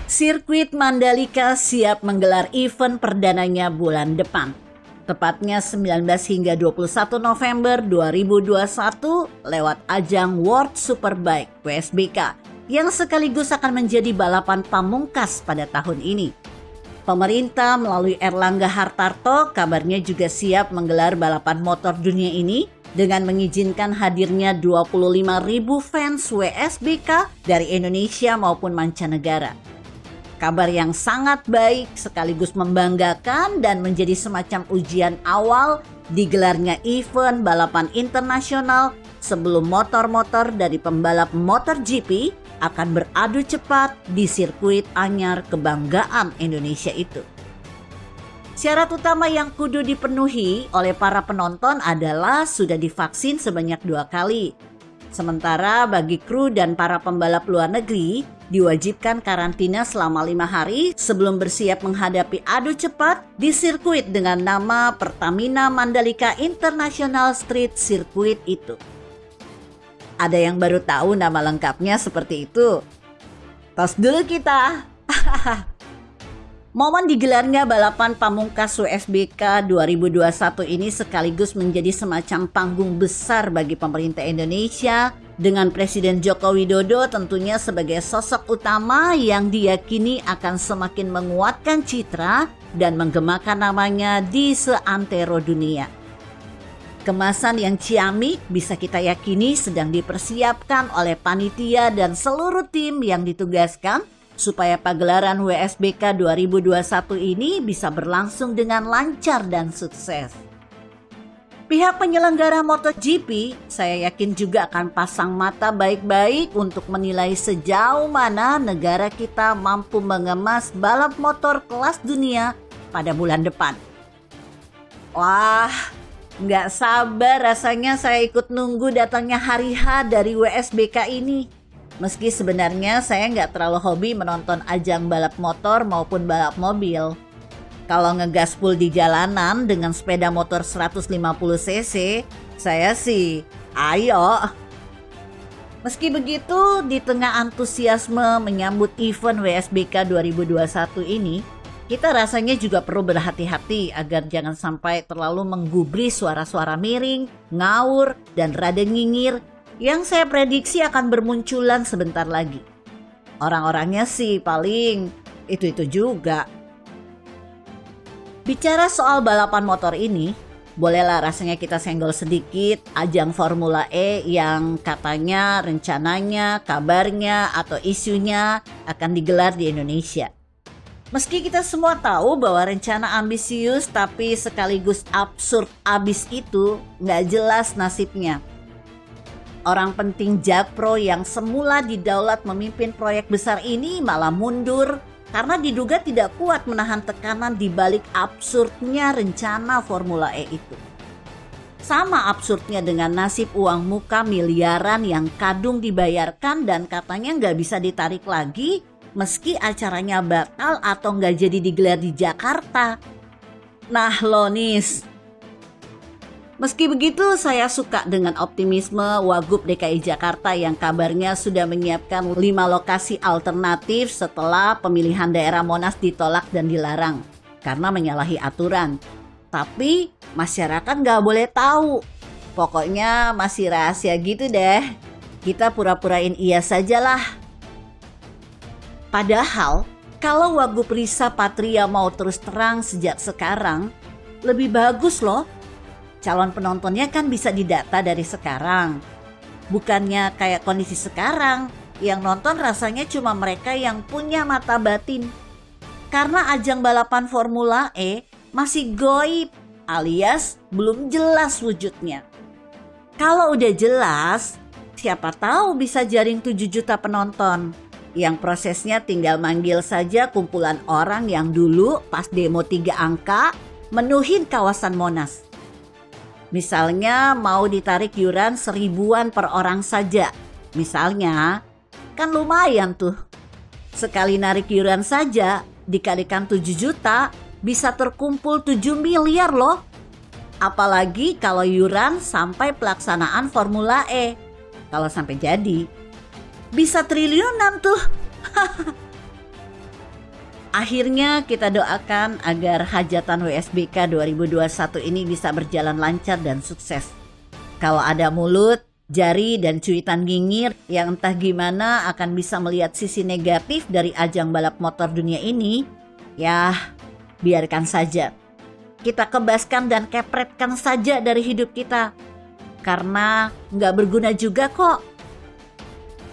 Sirkuit Mandalika siap menggelar event perdananya bulan depan. Tepatnya 19 hingga 21 November 2021 lewat ajang World Superbike WSBK yang sekaligus akan menjadi balapan pamungkas pada tahun ini. Pemerintah melalui Erlangga Hartarto kabarnya juga siap menggelar balapan motor dunia ini dengan mengizinkan hadirnya 25.000 fans WSBK dari Indonesia maupun mancanegara. Kabar yang sangat baik sekaligus membanggakan dan menjadi semacam ujian awal digelarnya event balapan internasional sebelum motor-motor dari pembalap MotoGP akan beradu cepat di sirkuit anyar kebanggaan Indonesia itu. Syarat utama yang kudu dipenuhi oleh para penonton adalah sudah divaksin sebanyak 2 kali. Sementara bagi kru dan para pembalap luar negeri diwajibkan karantina selama 5 hari sebelum bersiap menghadapi adu cepat di sirkuit dengan nama Pertamina Mandalika International Street Circuit itu. Ada yang baru tahu nama lengkapnya seperti itu? Tos dulu kita. Momen digelarnya balapan pamungkas WSBK 2021 ini sekaligus menjadi semacam panggung besar bagi pemerintah Indonesia dengan Presiden Joko Widodo tentunya sebagai sosok utama yang diyakini akan semakin menguatkan citra dan menggemakan namanya di seantero dunia. Kemasan yang ciamik bisa kita yakini sedang dipersiapkan oleh panitia dan seluruh tim yang ditugaskan supaya pagelaran WSBK 2021 ini bisa berlangsung dengan lancar dan sukses. Pihak penyelenggara MotoGP saya yakin juga akan pasang mata baik-baik untuk menilai sejauh mana negara kita mampu mengemas balap motor kelas dunia pada bulan depan. Wah, nggak sabar rasanya saya ikut nunggu datangnya hari H dari WSBK ini. Meski sebenarnya saya nggak terlalu hobi menonton ajang balap motor maupun balap mobil. Kalau ngegaspul di jalanan dengan sepeda motor 150 cc, saya sih ayo. Meski begitu, di tengah antusiasme menyambut event WSBK 2021 ini, kita rasanya juga perlu berhati-hati agar jangan sampai terlalu menggubris suara-suara miring, ngawur, dan rada nyinyir yang saya prediksi akan bermunculan sebentar lagi. Orang-orangnya sih paling itu-itu juga. Bicara soal balapan motor ini, bolehlah rasanya kita senggol sedikit ajang Formula E yang katanya, rencananya, kabarnya, atau isunya akan digelar di Indonesia. Meski kita semua tahu bahwa rencana ambisius tapi sekaligus absurd abis itu nggak jelas nasibnya. Orang penting Jakpro yang semula didaulat memimpin proyek besar ini malah mundur karena diduga tidak kuat menahan tekanan di balik absurdnya rencana Formula E itu. Sama absurdnya dengan nasib uang muka miliaran yang kadung dibayarkan dan katanya nggak bisa ditarik lagi meski acaranya batal atau nggak jadi digelar di Jakarta. Nah Lonis, meski begitu, saya suka dengan optimisme Wagub DKI Jakarta yang kabarnya sudah menyiapkan 5 lokasi alternatif setelah pemilihan daerah Monas ditolak dan dilarang karena menyalahi aturan. Tapi masyarakat nggak boleh tahu. Pokoknya masih rahasia gitu deh. Kita pura-purain iya sajalah. Padahal, kalau Wagub Risa Patria mau terus terang sejak sekarang, lebih bagus loh. Calon penontonnya kan bisa didata dari sekarang. Bukannya kayak kondisi sekarang, yang nonton rasanya cuma mereka yang punya mata batin. Karena ajang balapan Formula E masih goib, alias belum jelas wujudnya. Kalau udah jelas, siapa tahu bisa jaring 7 juta penonton. Yang prosesnya tinggal manggil saja kumpulan orang yang dulu pas demo 3 angka menuhin kawasan Monas. Misalnya mau ditarik iuran 1.000-an per orang saja. Misalnya, kan lumayan tuh. Sekali narik iuran saja, dikalikan 7 juta, bisa terkumpul 7 miliar loh. Apalagi kalau iuran sampai pelaksanaan Formula E. Kalau sampai jadi, bisa triliunan tuh. Akhirnya kita doakan agar hajatan WSBK 2021 ini bisa berjalan lancar dan sukses. Kalau ada mulut, jari, dan cuitan nyinyir yang entah gimana akan bisa melihat sisi negatif dari ajang balap motor dunia ini, ya biarkan saja. Kita kebaskan dan kepretkan saja dari hidup kita. Karena nggak berguna juga kok.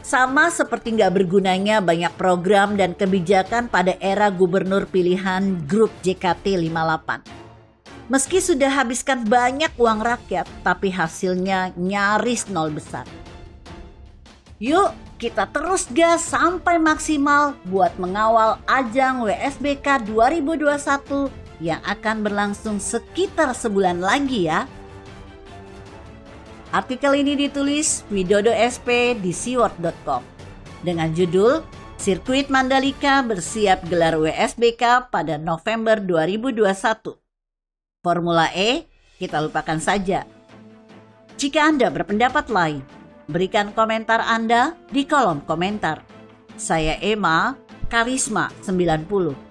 Sama seperti nggak bergunanya banyak program dan kebijakan pada era gubernur pilihan grup JKT 58. Meski sudah habiskan banyak uang rakyat, tapi hasilnya nyaris nol besar. Yuk kita terus gas sampai maksimal buat mengawal ajang WSBK 2021 yang akan berlangsung sekitar sebulan lagi ya. Artikel ini ditulis Widodo SP di seaworld.com dengan judul Sirkuit Mandalika bersiap gelar WSBK pada November 2021. Formula E kita lupakan saja. Jika Anda berpendapat lain, berikan komentar Anda di kolom komentar. Saya Emma, Karisma 90.